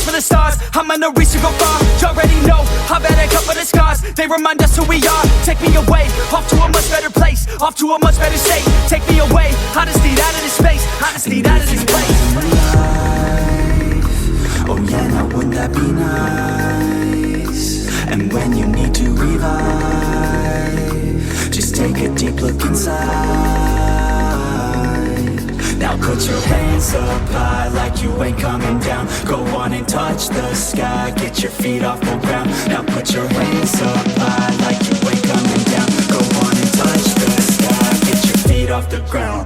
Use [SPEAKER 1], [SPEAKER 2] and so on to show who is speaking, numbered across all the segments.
[SPEAKER 1] for the stars, I'm gonna reach to go far. You already know, I've had a couple of scars. They remind us who we are. Take me away, off to a much better place, off to a much better state. Take me away, I just need out of this space, I just need out of this place.
[SPEAKER 2] Oh yeah, now wouldn't that be nice? And when you need to revive, just take a deep look inside. Now put your hands up high like you ain't coming down. Go on and touch the sky, get your feet off the ground. Now put your hands up high like you ain't coming down. Go on and touch the sky, get your feet off the ground.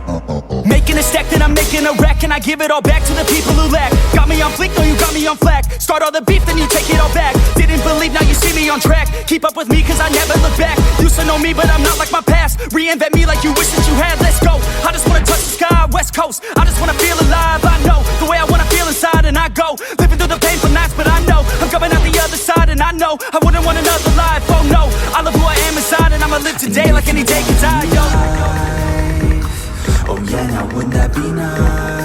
[SPEAKER 1] Making a stack, then I'm making a wreck, and I give it all back to the people who lack. Got me on fleek, no you got me on flack. Start all the beef, then you take it all back. Didn't believe, now you see me on track. Keep up with me, cause I never look back. Used to know me, but I'm not like my past. Reinvent me like you wish that you had, let's go. I just wanna touch the sky, west coast. I just wanna feel alive, I know the way I wanna feel inside, and I go living through the painful nights, but I know I'm coming out the other side, and I know I wouldn't want another life. Oh no, I love who I am inside, and I'ma live today like any day can die, yo.
[SPEAKER 2] Oh yeah, now wouldn't that be nice?